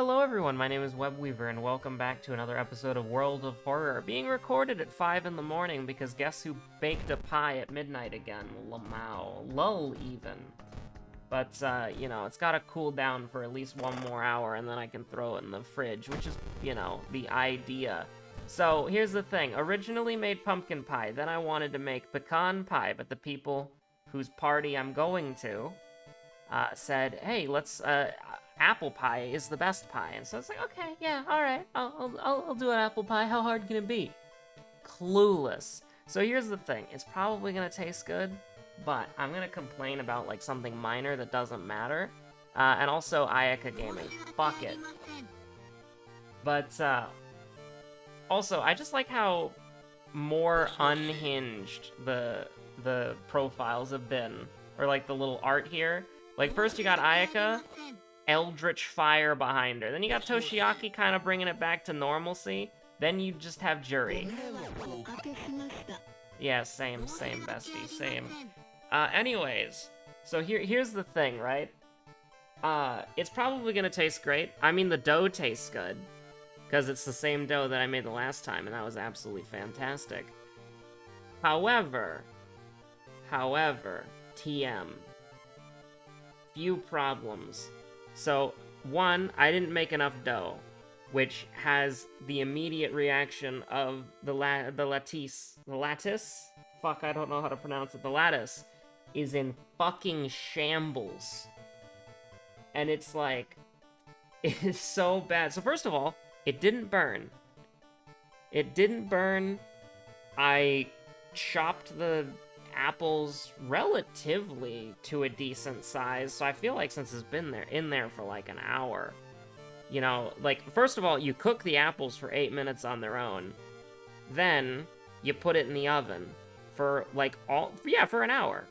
Hello everyone, my name is Webweaver, and welcome back to another episode of World of Horror, being recorded at 5 in the morning, because guess who baked a pie at midnight again? Lamau. Lull, even. But, you know, it's gotta cool down for at least one more hour, and then I can throw it in the fridge, which is, you know, the idea. So, here's the thing. Originally made pumpkin pie, then I wanted to make pecan pie, but the people whose party I'm going to, said, hey, let's, apple pie is the best pie. And so it's like, okay, yeah, all right, I'll do an apple pie. How hard can it be? Clueless. So here's the thing. It's probably gonna taste good, but I'm gonna complain about, like, something minor that doesn't matter. And also Ayaka Gaming. Fuck it. But, also, I just like how more unhinged the profiles have been. Or, like, the little art here. Like, first you got Ayaka, eldritch fire behind her. Then you got Toshiaki kind of bringing it back to normalcy. Then you just have Juri. Yeah, same, bestie, same. Anyways, so here's the thing, right? It's probably gonna taste great. I mean, the dough tastes good, because it's the same dough that I made the last time, and that was absolutely fantastic. However, TM. Few problems. So, one, I didn't make enough dough, which has the immediate reaction of the lattice. The lattice? Fuck, I don't know how to pronounce it. The lattice is in fucking shambles. And it's like, it is so bad. So first of all, it didn't burn. It didn't burn. I chopped the apples relatively to a decent size, so I feel like since it's been in there for like an hour, you know, like, first of all, you cook the apples for 8 minutes on their own, then you put it in the oven for like for an hour.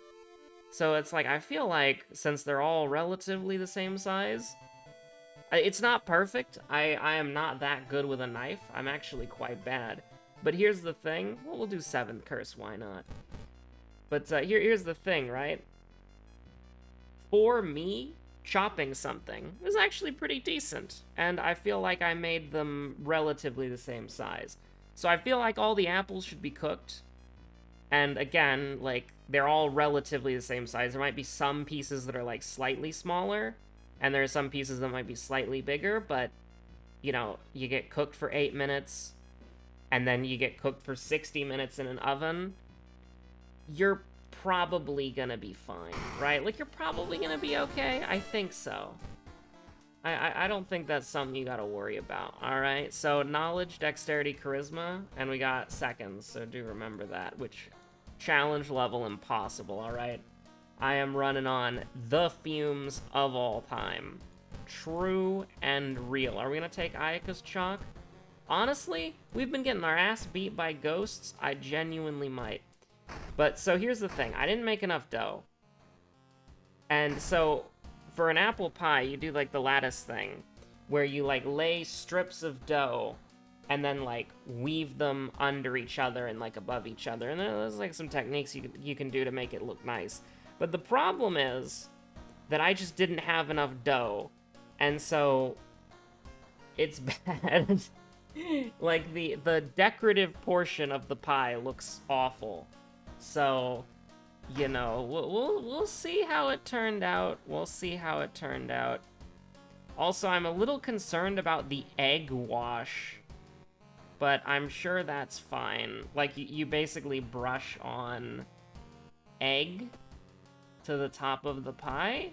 So it's like, I feel like since they're all relatively the same size, it's not perfect. I am not that good with a knife. I'm actually quite bad. But here's the thing. Well, we'll do 7th curse, why not? But here's the thing, right? For me, chopping something was actually pretty decent, and I feel like I made them relatively the same size. So I feel like all the apples should be cooked, and again, like, they're all relatively the same size. There might be some pieces that are, like, slightly smaller, and there are some pieces that might be slightly bigger, but, you know, you get cooked for 8 minutes, and then you get cooked for 60 minutes in an oven. You're probably gonna be fine, right? Like, you're probably gonna be okay. I think so. I don't think that's something you gotta worry about, alright? So, knowledge, dexterity, charisma, and we got seconds, so do remember that, which, challenge level impossible, alright? I am running on the fumes of all time. True and real. Are we gonna take Ayaka's chalk? Honestly, we've been getting our ass beat by ghosts. I genuinely might. But, so here's the thing. I didn't make enough dough. And so, for an apple pie, you do, like, the lattice thing, where you, like, lay strips of dough, and then, like, weave them under each other and, like, above each other. And there's, like, some techniques you can do to make it look nice. But the problem is that I just didn't have enough dough. And so, it's bad. Like, the decorative portion of the pie looks awful. So, you know, we'll see how it turned out. We'll see how it turned out. Also, I'm a little concerned about the egg wash, but I'm sure that's fine. Like, you basically brush on egg to the top of the pie.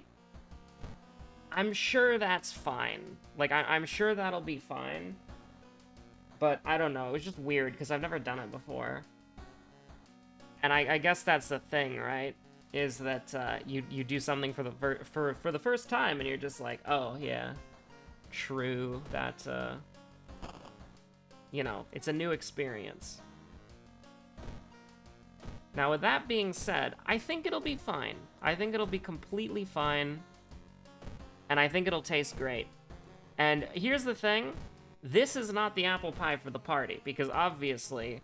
I'm sure that's fine. Like, I'm sure that'll be fine. But I don't know. It was just weird because I've never done it before. And I guess that's the thing, right? Is that you do something for the first time, and you're just like, oh yeah, true. That you know, it's a new experience. Now, with that being said, I think it'll be fine. I think it'll be completely fine, and I think it'll taste great. And here's the thing: this is not the apple pie for the party, because obviously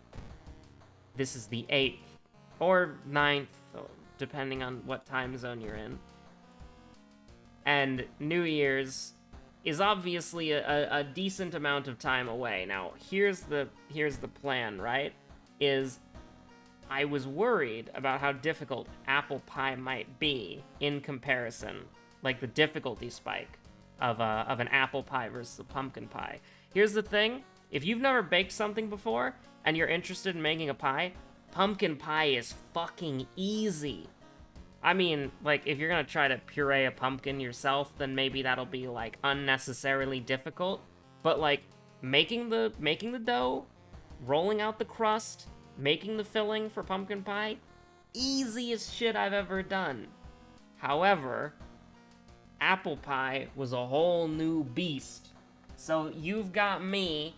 this is the 8th. Or 9th, depending on what time zone you're in. And New Year's is obviously a decent amount of time away. Now, here's the plan, right? Is I was worried about how difficult apple pie might be in comparison, like the difficulty spike of an apple pie versus a pumpkin pie. Here's the thing, if you've never baked something before and you're interested in making a pie, pumpkin pie is fucking easy. I mean, like, if you're gonna try to puree a pumpkin yourself, then maybe that'll be, like, unnecessarily difficult. But, like, making the dough, rolling out the crust, making the filling for pumpkin pie, easiest shit I've ever done. However, apple pie was a whole new beast. So you've got me.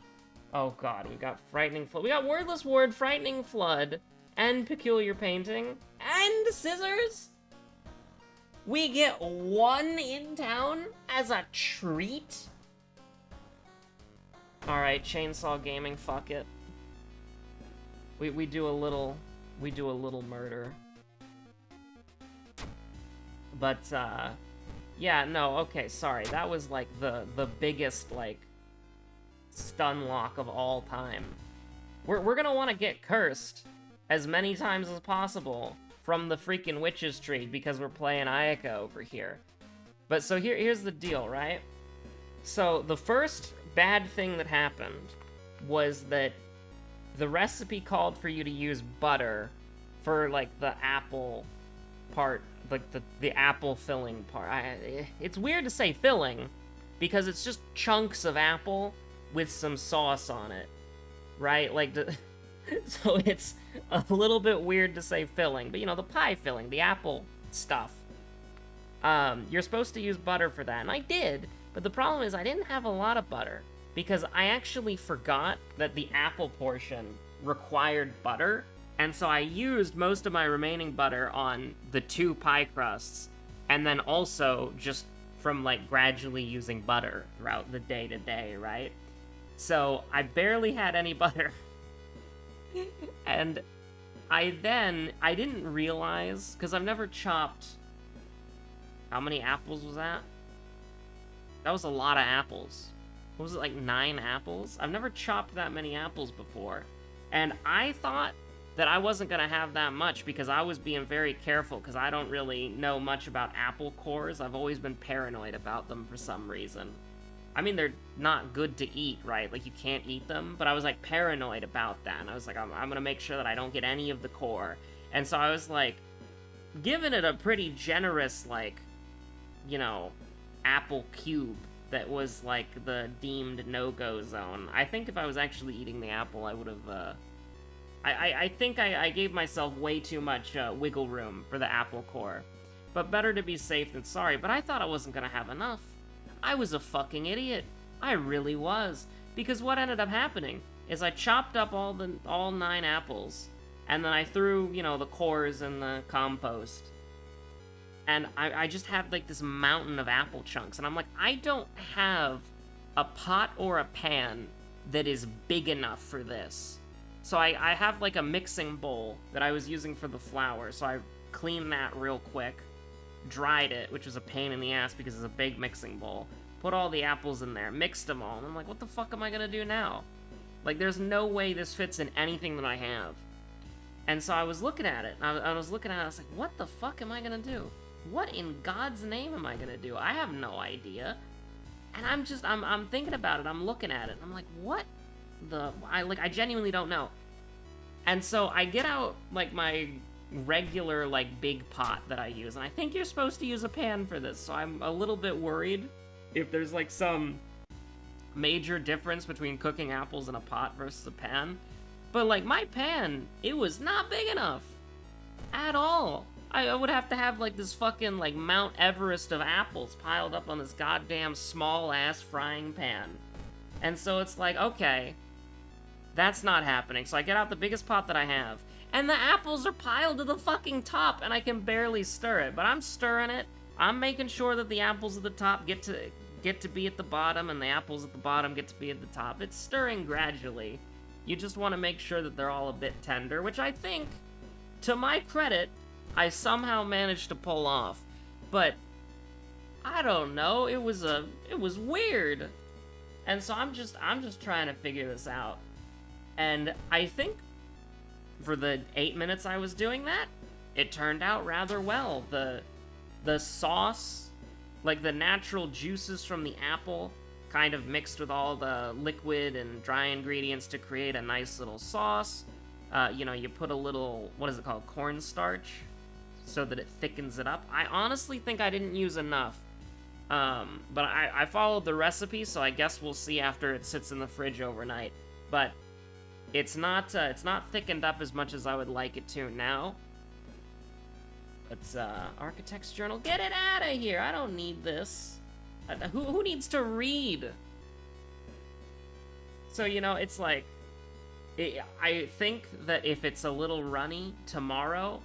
Oh god, we got Frightening Flood. We got Wordless Ward, Frightening Flood, and Peculiar Painting, and Scissors. We get one in town as a treat? Alright, Chainsaw Gaming, fuck it. We do a little murder. But, yeah, no, okay, sorry. That was, like, the biggest, like, stun lock of all time. We're gonna want to get cursed as many times as possible from the freaking Witch's Tree, because we're playing Ayaka over here. But so here's the deal, right? So the first bad thing that happened was that the recipe called for you to use butter for, like, the apple part, like the apple filling part. It's weird to say filling, because it's just chunks of apple with some sauce on it, right? Like, so it's a little bit weird to say filling, but, you know, the pie filling, the apple stuff. You're supposed to use butter for that, and I did, but the problem is I didn't have a lot of butter, because I actually forgot that the apple portion required butter, and so I used most of my remaining butter on the 2 pie crusts, and then also just from, like, gradually using butter throughout the day-to-day, right? So I barely had any butter. And I didn't realize, because I've never chopped... How many apples was that? That was a lot of apples. What was it, like 9 apples? I've never chopped that many apples before. And I thought that I wasn't going to have that much, because I was being very careful, because I don't really know much about apple cores. I've always been paranoid about them for some reason. I mean, they're not good to eat, right? Like, you can't eat them, but I was, like, paranoid about that, and I was like, I'm gonna make sure that I don't get any of the core. And so I was, like, giving it a pretty generous, like, you know, apple cube that was, like, the deemed no-go zone. I think if I was actually eating the apple, I would have, I think I gave myself way too much wiggle room for the apple core. But better to be safe than sorry, but I thought I wasn't gonna have enough. I was a fucking idiot. I really was. Because what ended up happening is I chopped up all 9 apples, and then I threw, you know, the cores in the compost. And I just have, like, this mountain of apple chunks, and I'm like, I don't have a pot or a pan that is big enough for this. So I have, like, a mixing bowl that I was using for the flour, so I cleaned that real quick. Dried it, which was a pain in the ass because it's a big mixing bowl. Put all the apples in there, mixed them all, and I'm like, what the fuck am I gonna do now? Like, there's no way this fits in anything that I have. And so I was looking at it, and I was looking at it, I was like, what the fuck am I gonna do? What in God's name am I gonna do? I have no idea. And I'm thinking about it, I'm looking at it, and I'm like, what the... I genuinely don't know. And so I get out, like, my regular, like, big pot that I use, and I think you're supposed to use a pan for this, so I'm a little bit worried if there's, like, some major difference between cooking apples in a pot versus a pan. But, like, my pan, it was not big enough at all. I would have to have, like, this fucking, like, Mount Everest of apples piled up on this goddamn small-ass frying pan. And so it's like, okay, that's not happening. So I get out the biggest pot that I have, and the apples are piled to the fucking top, and I can barely stir it. But I'm stirring it. I'm making sure that the apples at the top get to be at the bottom, and the apples at the bottom get to be at the top. It's stirring gradually. You just want to make sure that they're all a bit tender, which I think, to my credit, I somehow managed to pull off. But I don't know. It was weird. And so I'm just trying to figure this out. And I think for the 8 minutes I was doing that, it turned out rather well. The sauce, like the natural juices from the apple, kind of mixed with all the liquid and dry ingredients to create a nice little sauce. You know, you put a little, what is it called, cornstarch, so that it thickens it up. I honestly think I didn't use enough. But I followed the recipe, so I guess we'll see after it sits in the fridge overnight. But it's not thickened up as much as I would like it to now. It's Architect's Journal. Get it out of here! I don't need this. Who needs to read? So, you know, it's like, I think that if it's a little runny tomorrow,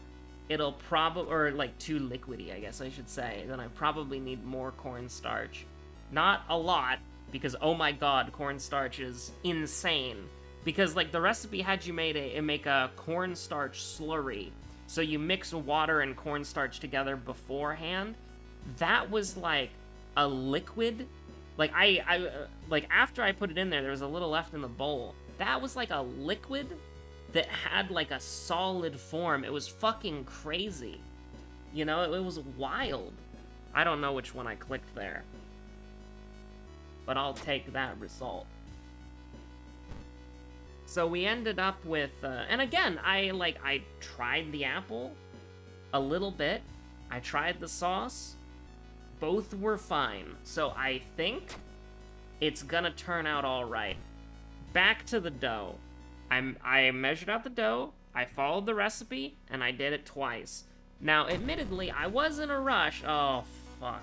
it'll probably, or like too liquidy, I guess I should say, then I probably need more cornstarch. Not a lot, because oh my god, cornstarch is insane. Because like the recipe had you make a cornstarch slurry, so you mix water and cornstarch together beforehand. That was like a liquid. Like I like after I put it in there was a little left in the bowl. That was like a liquid that had like a solid form. It was fucking crazy. You know, it was wild. I don't know which one I clicked there, but I'll take that result. So we ended up with, and again, I tried the apple a little bit. I tried the sauce. Both were fine. So I think it's gonna turn out all right. Back to the dough. I measured out the dough, I followed the recipe, and I did it twice. Now, admittedly, I was in a rush. Oh, fuck.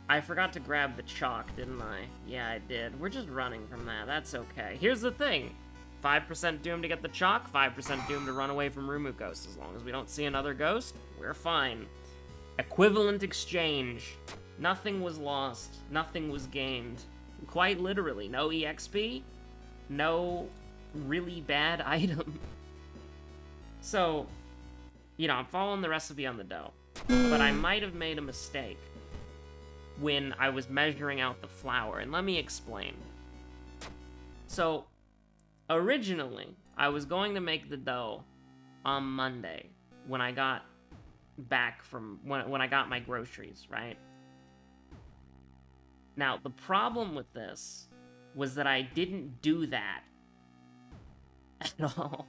I forgot to grab the chalk, didn't I? Yeah, I did. We're just running from that. That's okay. Here's the thing. 5% doomed to get the chalk, 5% doomed to run away from Rumu Ghost. As long as we don't see another ghost, we're fine. Equivalent exchange. Nothing was lost. Nothing was gained. Quite literally. No EXP. No really bad item. So, you know, I'm following the recipe on the dough, but I might have made a mistake when I was measuring out the flour, and let me explain. So, originally, I was going to make the dough on Monday when I got back from, when I got my groceries, right? Now, the problem with this was that I didn't do that at all.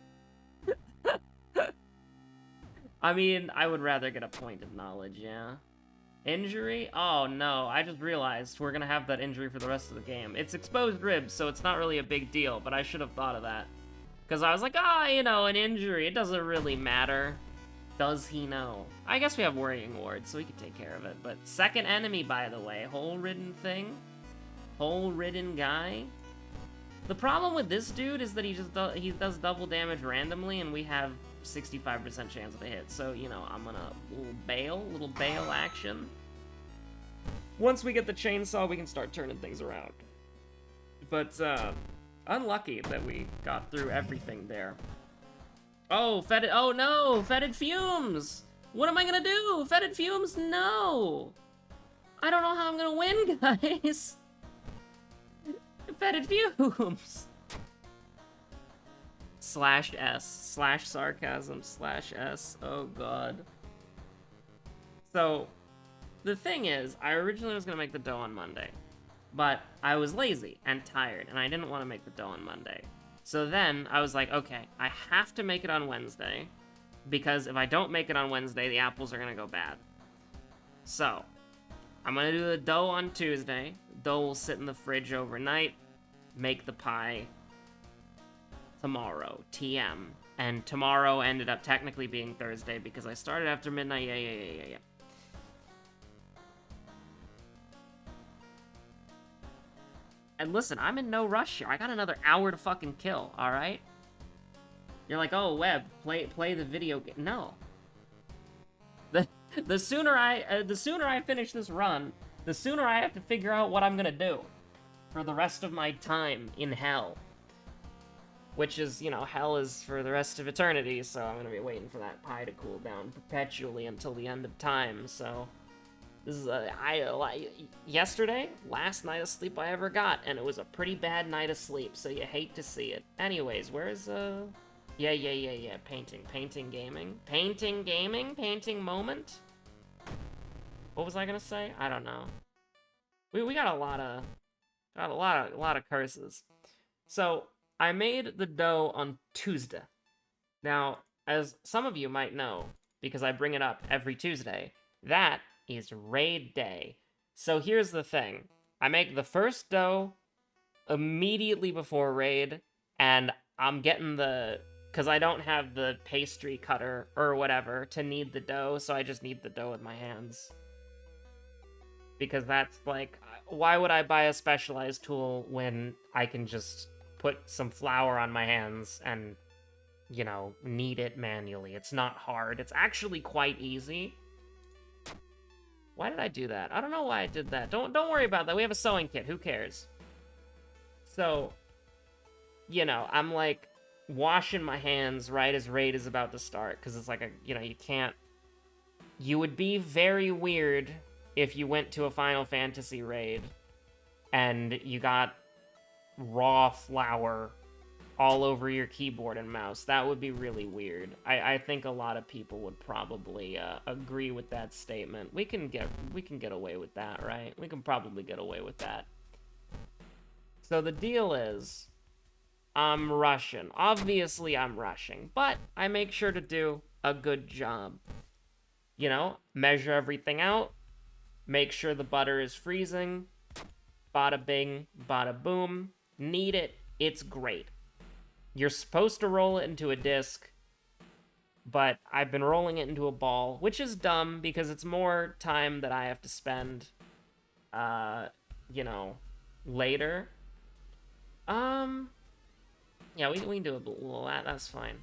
I mean, I would rather get a point of knowledge, yeah. Injury? Oh no, I just realized we're gonna have that injury for the rest of the game. It's exposed ribs, so it's not really a big deal, but I should have thought of that. Because I was like, you know, an injury, it doesn't really matter. Does he know? I guess we have Worrying Ward, so we can take care of it. But second enemy, by the way, hole-ridden thing? Hole-ridden guy? The problem with this dude is that he does double damage randomly, and we have 65% chance of a hit. So, you know, I'm gonna little bail action. Once we get the chainsaw, we can start turning things around. But, unlucky that we got through everything there. Oh, oh no, fetid fumes! What am I gonna do? Fetid fumes, no! I don't know how I'm gonna win, guys! Fetid fumes! /S/sarcasm/S. Oh god. So, the thing is, I originally was gonna make the dough on Monday, but I was lazy and tired, and I didn't want to make the dough on Monday. So then, I was like, okay, I have to make it on Wednesday, because if I don't make it on Wednesday, the apples are gonna go bad. So, I'm gonna do the dough on Tuesday. Dough will sit in the fridge overnight. Make the pie tomorrow, TM. And tomorrow ended up technically being Thursday because I started after midnight. Yeah. And listen, I'm in no rush here. I got another hour to fucking kill, alright? You're like, oh, Web, play the video game. No. The sooner I finish this run, the sooner I have to figure out what I'm gonna do for the rest of my time in hell. Which is, you know, hell is for the rest of eternity, so I'm gonna be waiting for that pie to cool down perpetually until the end of time, so... This is yesterday, last night of sleep I ever got, and it was a pretty bad night of sleep, so you hate to see it. Anyways, where's, yeah, painting gaming. Painting moment? What was I gonna say? I don't know. We got a lot of curses. So, I made the dough on Tuesday. Now, as some of you might know, because I bring it up every Tuesday, that is raid day. So here's the thing. I make the first dough immediately before raid, and I'm getting because I don't have the pastry cutter or whatever to knead the dough, so I just knead the dough with my hands. Because that's like, why would I buy a specialized tool when I can just put some flour on my hands and, you know, knead it manually? It's not hard. It's actually quite easy. Why did I do that? I don't know why I did that. Don't worry about that. We have a sewing kit. Who cares? So, you know, I'm like washing my hands right as raid is about to start, because it's like you would be very weird if you went to a Final Fantasy raid and you got raw flour all over your keyboard and mouse. That would be really weird. I think a lot of people would probably agree with that statement. We can get away with that, right? We can probably get away with that. So the deal is, I'm rushing. Obviously, I'm rushing, but I make sure to do a good job. You know, measure everything out, make sure the butter is freezing, bada bing, bada boom, knead it, it's great. You're supposed to roll it into a disc, but I've been rolling it into a ball, which is dumb because it's more time that I have to spend, you know, later. Yeah, we can do a little that, that's fine.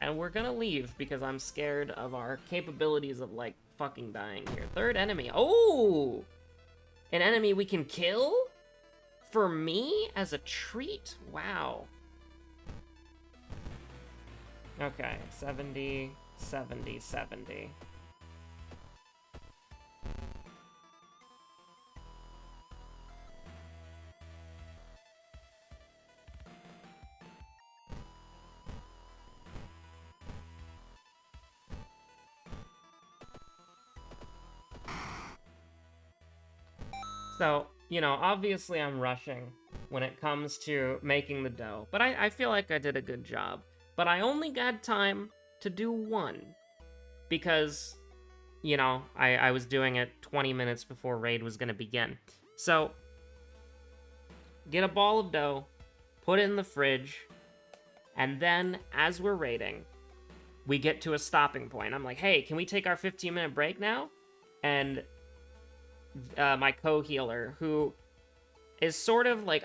And we're gonna leave because I'm scared of our capabilities of, like, fucking dying here. Third enemy. Oh! An enemy we can kill? For me? As a treat? Wow. Okay, 70, 70, 70. So, you know, obviously I'm rushing when it comes to making the dough, but I feel like I did a good job. But I only got time to do one, because, you know, I was doing it 20 minutes before raid was gonna begin. So, get a ball of dough, put it in the fridge, and then, as we're raiding, we get to a stopping point. I'm like, hey, can we take our 15-minute break now? And my co-healer, who is sort of like,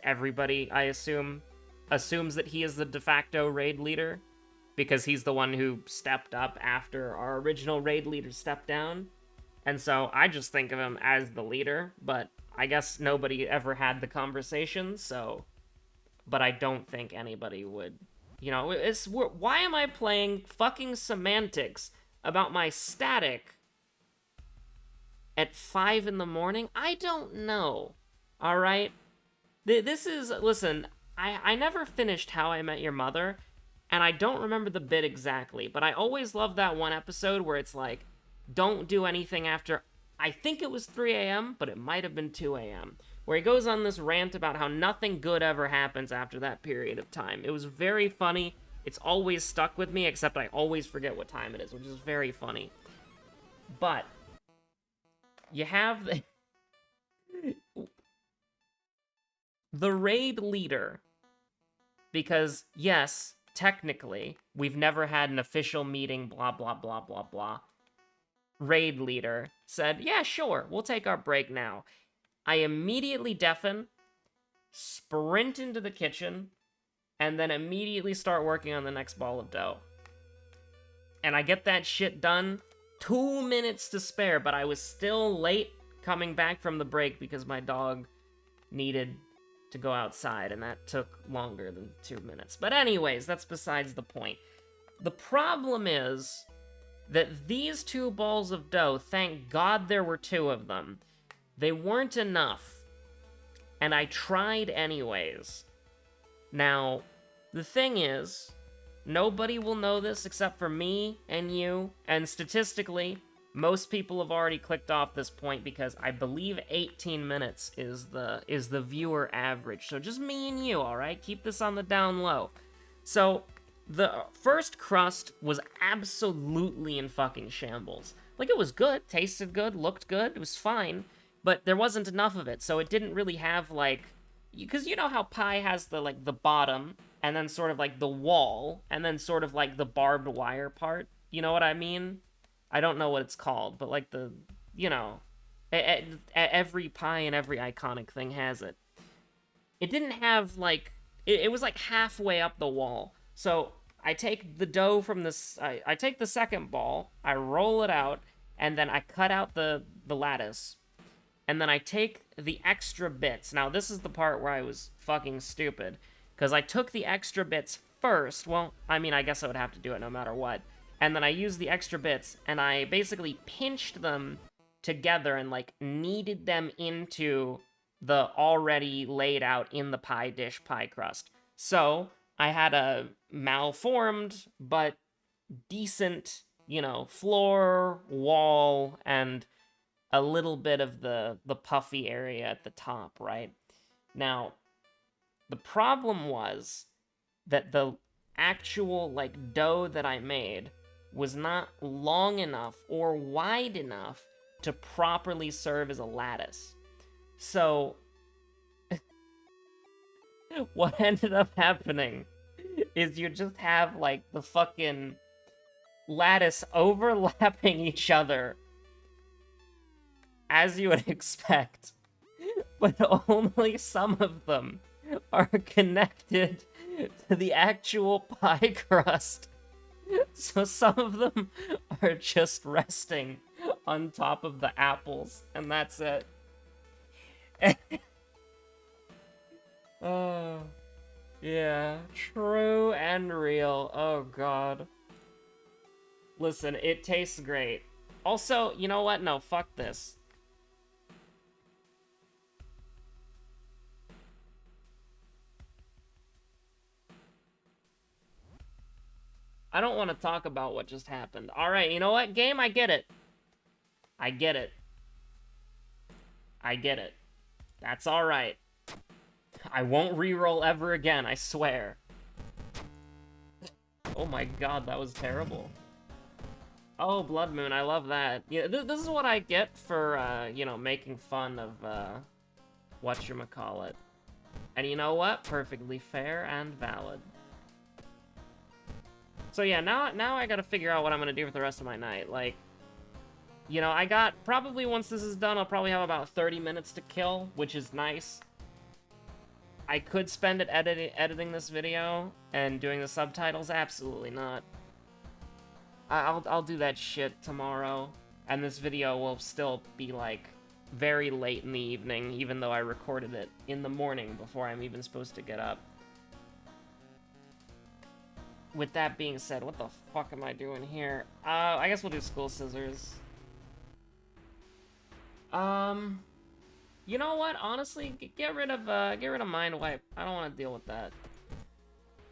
everybody, I assume, assumes that he is the de facto raid leader, because he's the one who stepped up after our original raid leader stepped down. And so I just think of him as the leader, but I guess nobody ever had the conversation, so... But I don't think anybody would... You know, why am I playing fucking semantics about my static at 5 in the morning? I don't know. Alright? This is... Listen, I never finished How I Met Your Mother, and I don't remember the bit exactly, but I always love that one episode where it's like, don't do anything after... I think it was 3 a.m., but it might have been 2 a.m., where he goes on this rant about how nothing good ever happens after that period of time. It was very funny. It's always stuck with me, except I always forget what time it is, which is very funny. But you have the raid leader, because, yes, technically, we've never had an official meeting, blah, blah, blah, blah, blah. Raid leader said, yeah, sure, we'll take our break now. I immediately deafen, sprint into the kitchen, and then immediately start working on the next ball of dough. And I get that shit done, 2 minutes to spare, but I was still late coming back from the break because my dog needed to go outside, and that took longer than 2 minutes. But anyways, that's besides the point. The problem is, that these 2 balls of dough, thank God there were 2 of them, they weren't enough. And I tried anyways. Now, the thing is, nobody will know this except for me and you, and statistically, most people have already clicked off this point because I believe 18 minutes is the viewer average. So just me and you, alright? Keep this on the down low. So, the first crust was absolutely in fucking shambles. Like, it was good, tasted good, looked good, it was fine, but there wasn't enough of it, so it didn't really have, like... Because you know how pie has the, like, the bottom, and then sort of, like, the wall, and then sort of, like, the barbed wire part? You know what I mean? I don't know what it's called, but, like, the... You know... Every pie and every iconic thing has it. It didn't have, like... It was, like, halfway up the wall. So, I take the dough from this... I take the second ball, I roll it out, and then I cut out the lattice. And then I take the extra bits. Now, this is the part where I was fucking stupid. Because I took the extra bits first. Well, I mean, I guess I would have to do it no matter what. And then I used the extra bits, and I basically pinched them together and, like, kneaded them into the already laid out in the pie dish pie crust. So, I had a malformed, but decent, you know, floor, wall, and a little bit of the puffy area at the top, right? Now, the problem was that the actual, like, dough that I made was not long enough or wide enough to properly serve as a lattice. So, what ended up happening is you just have, like, the fucking lattice overlapping each other, as you would expect, but only some of them are connected to the actual pie crust. So some of them are just resting on top of the apples, and that's it. Oh, yeah, true and real. Oh, God. Listen, it tastes great. Also, you know what? No, fuck this. I don't want to talk about what just happened. Alright, you know what, game? I get it. I get it. I get it. That's alright. I won't reroll ever again, I swear. Oh my god, that was terrible. Oh, Blood Moon, I love that. Yeah, this is what I get for, you know, making fun of, whatchamacallit. And you know what? Perfectly fair and valid. So yeah, now I gotta figure out what I'm gonna do for the rest of my night. Like, you know, I got, probably once this is done, I'll probably have about 30 minutes to kill, which is nice. I could spend it editing this video and doing the subtitles. Absolutely not. I'll do that shit tomorrow, and this video will still be, like, very late in the evening, even though I recorded it in the morning before I'm even supposed to get up. With that being said, what the fuck am I doing here? I guess we'll do school scissors. You know what? Honestly, get rid of Mind Wipe. I don't want to deal with that.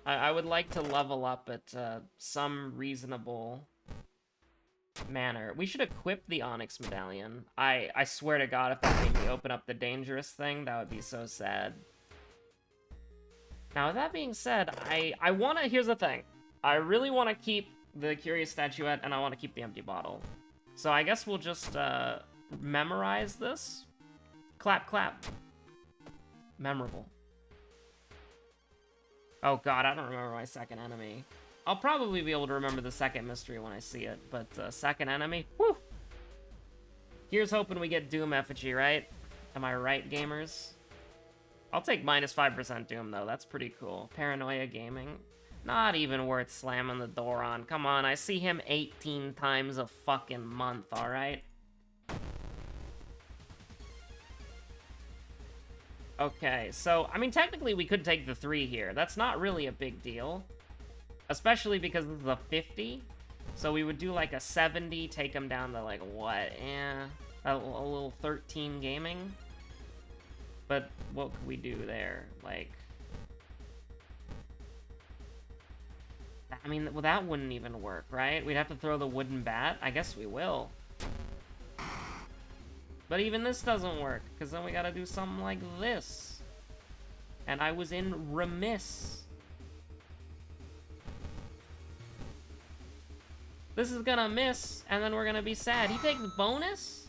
I would like to level up at some reasonable manner. We should equip the Onyx Medallion. I swear to God, if that made me open up the dangerous thing, that would be so sad. Now, with that being said, I want to... Here's the thing. I really want to keep the Curious Statuette, and I want to keep the Empty Bottle. So I guess we'll just memorize this. Clap, clap. Memorable. Oh god, I don't remember my second enemy. I'll probably be able to remember the second mystery when I see it, but second enemy? Whew! Here's hoping we get Doom effigy, right? Am I right, gamers? I'll take minus 5% Doom, though. That's pretty cool. Paranoia Gaming. Not even worth slamming the door on. Come on, I see him 18 times a fucking month, alright? Okay, so, I mean, technically we could take the 3 here. That's not really a big deal. Especially because this is a 50. So we would do like a 70, take him down to like what? A little 13 gaming. But what could we do there? Like, I mean, well, that wouldn't even work, right? We'd have to throw the wooden bat. I guess we will. But even this doesn't work, because then we gotta do something like this. And I was in remiss. This is gonna miss, and then we're gonna be sad. He takes bonus?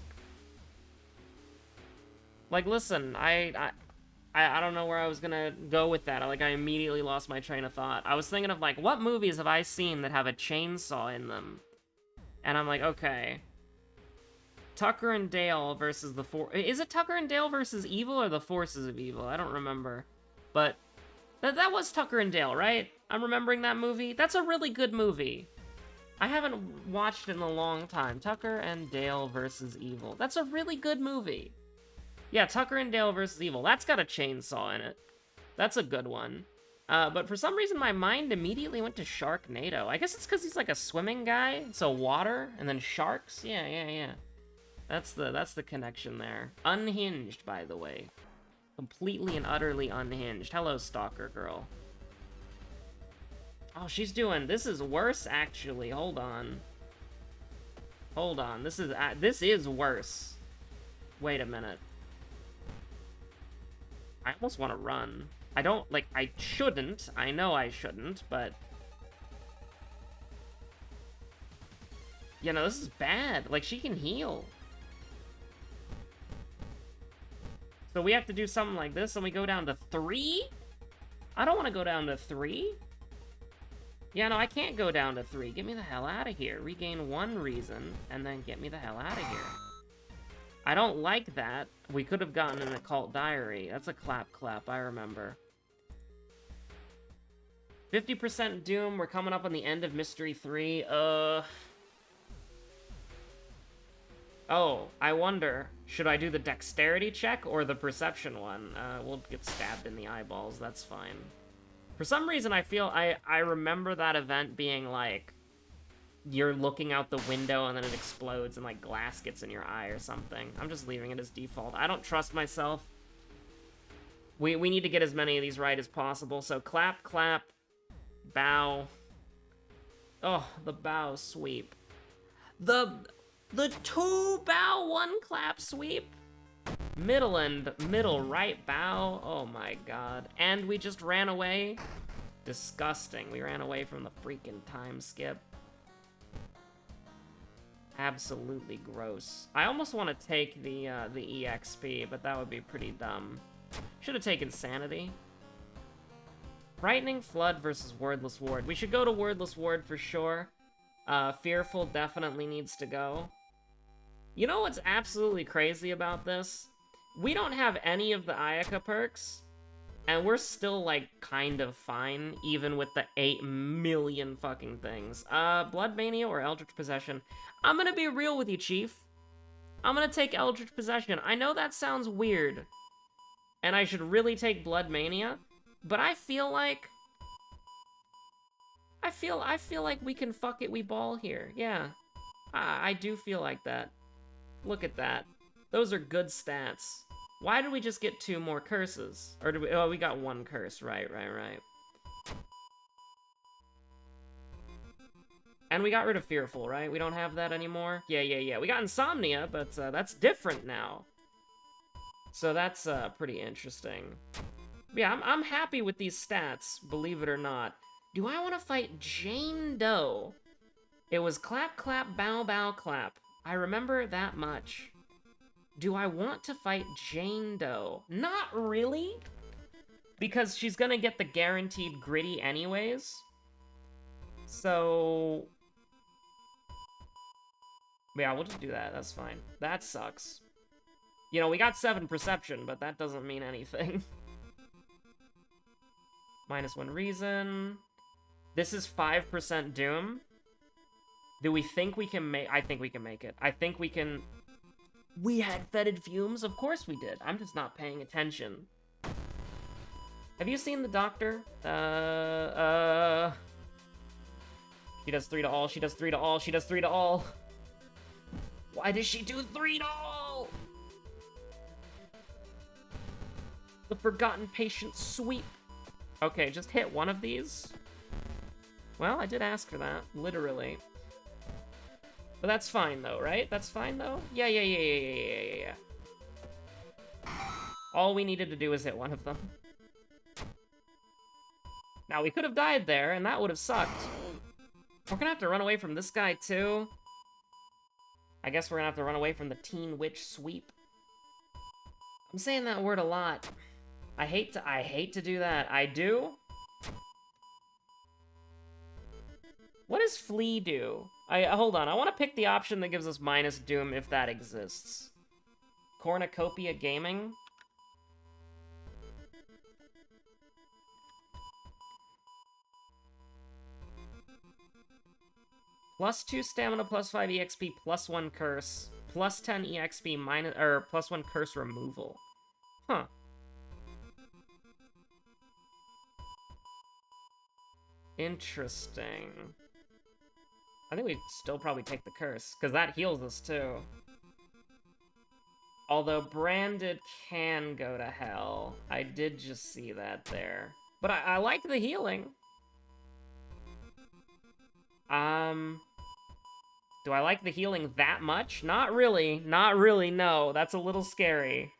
Like, listen, I don't know where I was gonna go with that. I immediately lost my train of thought. I was thinking of, like, what movies have I seen that have a chainsaw in them? And I'm like, okay. Tucker and Dale versus the Is it Tucker and Dale versus Evil or the Forces of Evil? I don't remember. But that was Tucker and Dale, right? I'm remembering that movie. That's a really good movie. I haven't watched it in a long time. Tucker and Dale versus Evil. That's a really good movie. Yeah, Tucker and Dale versus Evil. That's got a chainsaw in it. That's a good one. But for some reason, my mind immediately went to Sharknado. I guess it's because he's like a swimming guy. So water, and then sharks. Yeah. That's the connection there. Unhinged, by the way. Completely and utterly unhinged. Hello, Stalker Girl. Oh, she's doing... This is worse, actually. Hold on. This is worse. Wait a minute. I almost want to run. I don't... I shouldn't. I know I shouldn't, but... this is bad. She can heal. So we have to do something like this, and we go down to 3? I don't want to go down to 3. Yeah, no, I can't go down to 3. Get me the hell out of here. Regain 1 reason, and then get me the hell out of here. I don't like that. We could have gotten an occult diary. That's a clap, I remember. 50% Doom. We're coming up on the end of Mystery 3. Oh, I wonder, should I do the dexterity check or the perception one? We'll get stabbed in the eyeballs, that's fine. For some reason, I feel I remember that event being like, you're looking out the window and then it explodes and like glass gets in your eye or something. I'm just leaving it as default. I don't trust myself. We need to get as many of these right as possible. So clap, clap, bow. Oh, the bow sweep. The 2 bow, 1 clap sweep. Middle right bow. Oh my god. And we just ran away. Disgusting. We ran away from the freaking time skip. Absolutely gross. I almost want to take the EXP, but that would be pretty dumb. Should have taken Sanity. Frightening Flood versus Wordless Ward. We should go to Wordless Ward for sure. Fearful definitely needs to go. You know what's absolutely crazy about this? We don't have any of the Ayaka perks, and we're still, kind of fine, even with the 8 million fucking things. Blood Mania or Eldritch Possession? I'm gonna be real with you, Chief. I'm gonna take Eldritch Possession. I know that sounds weird, and I should really take Blood Mania, but I feel like... I feel like we can fuck it, we ball here. Yeah, I do feel like that. Look at that. Those are good stats. Why did we just get 2 more curses? Or did we... Oh, we got 1 curse. Right. And we got rid of Fearful, right? We don't have that anymore? Yeah. We got Insomnia, but that's different now. So that's pretty interesting. Yeah, I'm happy with these stats, believe it or not. Do I want to fight Jane Doe? It was clap, clap, bow, bow, clap. I remember that much. Do I want to fight Jane Doe? Not really. Because she's gonna get the guaranteed gritty anyways. So... yeah, we'll just do that. That's fine. That sucks. You know, we got 7 perception, but that doesn't mean anything. -1 reason. This is 5% Doom. Do we think we can make... I think we can make it. I think we can... We had fetid fumes? Of course we did. I'm just not paying attention. Have you seen the doctor? She does 3 to all, she does 3 to all, she does 3 to all. Why does she do 3 to all? The Forgotten Patient sweep. Okay, just hit one of these. Well, I did ask for that, literally. But that's fine, though, right? That's fine, though? Yeah. All we needed to do was hit one of them. Now, we could have died there, and that would have sucked. We're gonna have to run away from this guy, too. I guess we're gonna have to run away from the Teen Witch sweep. I'm saying that word a lot. I hate to do that. I do? What does flee do? Hold on, I want to pick the option that gives us minus doom if that exists. Cornucopia Gaming? +2 stamina, +5 EXP, +1 curse, +10 EXP, +1 curse removal. Huh. Interesting. I think we'd still probably take the curse, because that heals us too. Although branded can go to hell. I did just see that there. But I like the healing. Do I like the healing that much? Not really. Not really, no. That's a little scary.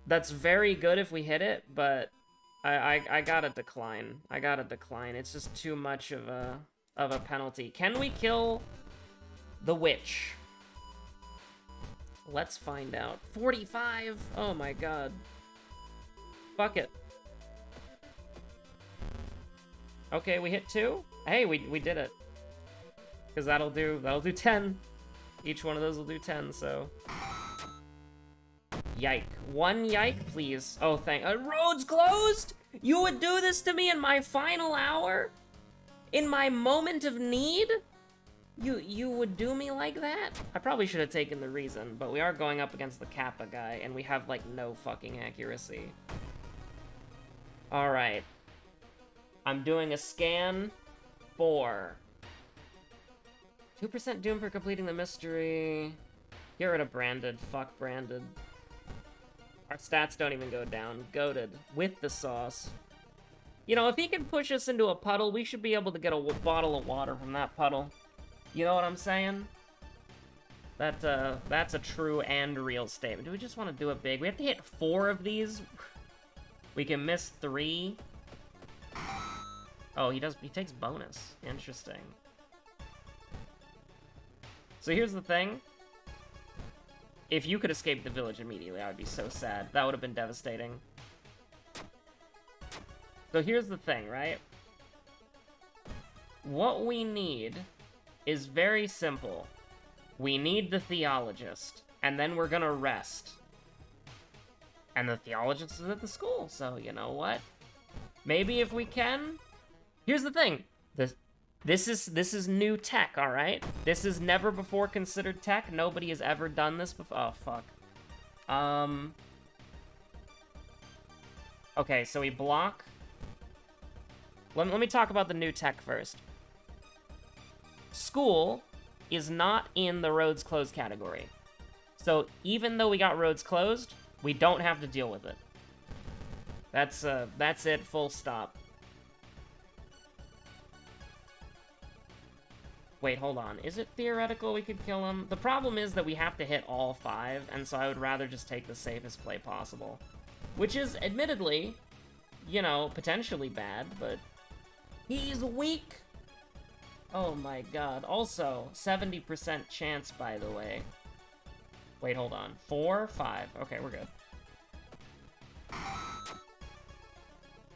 That's very good if we hit it, but I gotta decline. I gotta decline. It's just too much of a penalty. Can we kill the witch? Let's find out. 45! Oh my god. Fuck it. Okay, we hit 2. Hey, we did it. Because that'll do 10. Each one of those will do 10, so. Yike. 1 yike, please. Oh, road's closed? You would do this to me in my final hour? In my moment of need? You would do me like that? I probably should have taken the reason, but we are going up against the Kappa guy, and we have, like, no fucking accuracy. Alright. I'm doing a scan. 4. 2% doom for completing the mystery. Get rid of branded. Fuck branded. Our stats don't even go down. Goated. With the sauce. You know, if he can push us into a puddle, we should be able to get a bottle of water from that puddle. You know what I'm saying? That's a true and real statement. Do we just want to do it big? We have to hit 4 of these? We can miss 3. Oh, he takes bonus. Interesting. So here's the thing. If you could escape the village immediately, I would be so sad. That would have been devastating. So here's the thing, right? What we need is very simple. We need the theologist, and then we're gonna rest. And the theologist is at the school, so you know what? Maybe if we can... Here's the thing. This is new tech, all right? This is never before considered tech. Nobody has ever done this before. Oh, fuck. Okay, so we block. Let me talk about the new tech first. School is not in the roads closed category. So even though we got roads closed, we don't have to deal with it. That's it, full stop. Wait, hold on. Is it theoretical we could kill him? The problem is that we have to hit all 5, and so I would rather just take the safest play possible. Which is, admittedly, you know, potentially bad, but... He's weak! Oh my god. Also, 70% chance, by the way. Wait, hold on. 4, 5. Okay, we're good.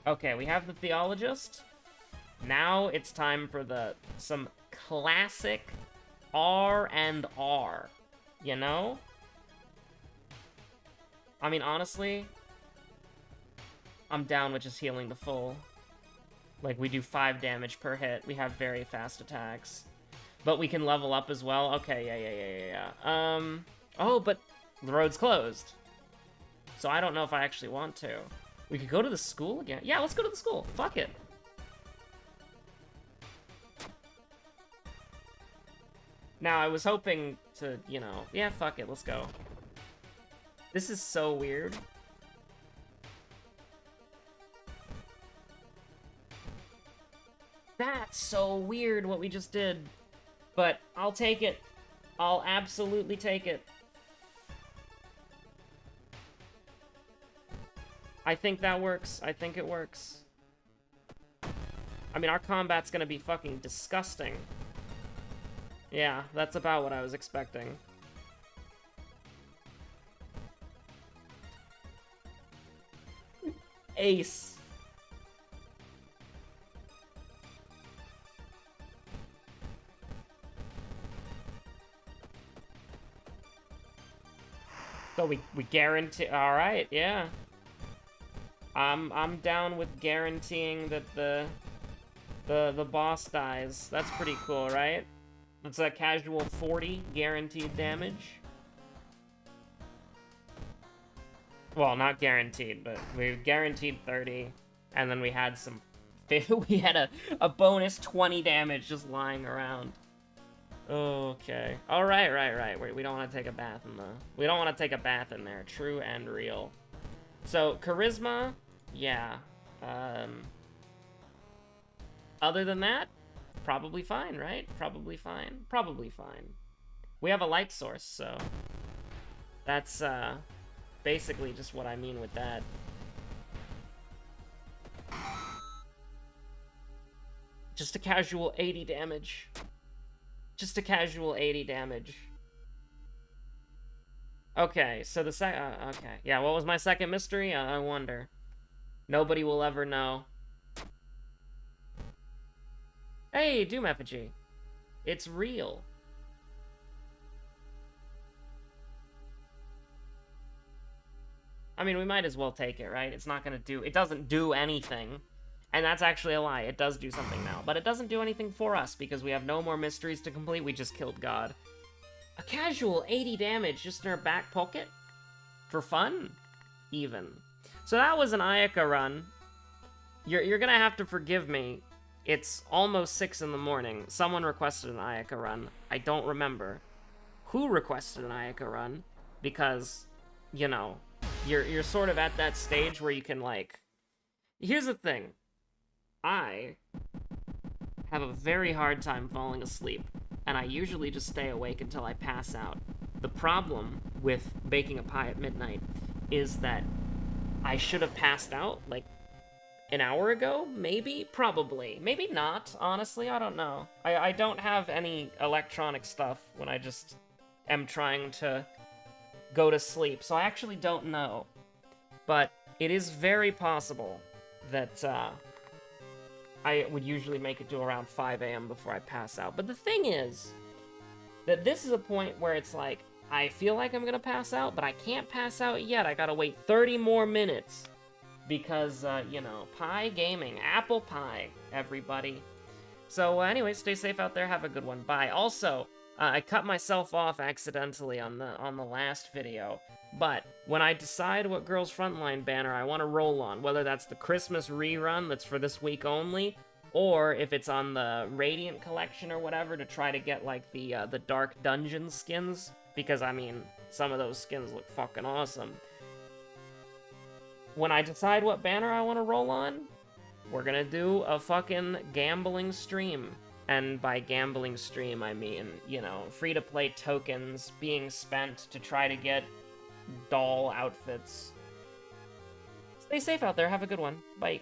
Okay, we have the theologist. Now it's time for some classic R&R, you know? I mean, honestly, I'm down with just healing to full. Like, we do 5 damage per hit. We have very fast attacks. But we can level up as well. Okay, yeah. Oh, but the road's closed. So I don't know if I actually want to. We could go to the school again. Yeah, let's go to the school. Fuck it. Now, I was hoping to, you know... Yeah, fuck it, let's go. This is so weird. That's so weird what we just did. But I'll take it. I'll absolutely take it. I think that works. I think it works. I mean, our combat's gonna be fucking disgusting. Yeah, that's about what I was expecting. Ace. So we guarantee. All right, yeah. I'm down with guaranteeing that the boss dies. That's pretty cool, right? It's a casual 40 guaranteed damage. Well, not guaranteed, but we guaranteed 30, and then we had some. We had a bonus 20 damage just lying around. Okay. All right, right. We don't want to take a bath in the. We don't want to take a bath in there. True and real. So charisma, yeah. Other than that, probably fine, right? Probably fine. Probably fine. We have a light source, so that's basically just what I mean with that. Just a casual 80 damage. Just a casual 80 damage. Okay, so the okay. Yeah, what was my second mystery? I wonder. Nobody will ever know. Hey, Doom Effigy. It's real. I mean, we might as well take it, right? It's not gonna do... It doesn't do anything. And that's actually a lie. It does do something now. But it doesn't do anything for us, because we have no more mysteries to complete. We just killed God. A casual 80 damage just in our back pocket? For fun? Even. So that was an Ayaka run. You're gonna have to forgive me. It's almost 6 in the morning. Someone requested an Ayaka run. I don't remember who requested an Ayaka run, because, you know, you're sort of at that stage where you can, like... Here's the thing. I have a very hard time falling asleep, and I usually just stay awake until I pass out. The problem with baking a pie at midnight is that I should have passed out, like, an hour ago? Maybe? Probably. Maybe not, honestly, I don't know. I don't have any electronic stuff when I just am trying to go to sleep, so I actually don't know. But it is very possible that, I would usually make it to around 5 a.m. before I pass out. But the thing is that this is a point where it's like, I feel like I'm gonna pass out, but I can't pass out yet. I gotta wait 30 more minutes. Because, you know, pie gaming. Apple pie, everybody. So, anyway, stay safe out there. Have a good one. Bye. Also, I cut myself off accidentally on the last video. But when I decide what Girls Frontline banner I want to roll on, whether that's the Christmas rerun that's for this week only, or if it's on the Radiant collection or whatever to try to get, like, the Dark Dungeon skins, because, I mean, some of those skins look fucking awesome. When I decide what banner I want to roll on, we're gonna do a fucking gambling stream. And by gambling stream, I mean, you know, free-to-play tokens being spent to try to get doll outfits. Stay safe out there. Have a good one. Bye.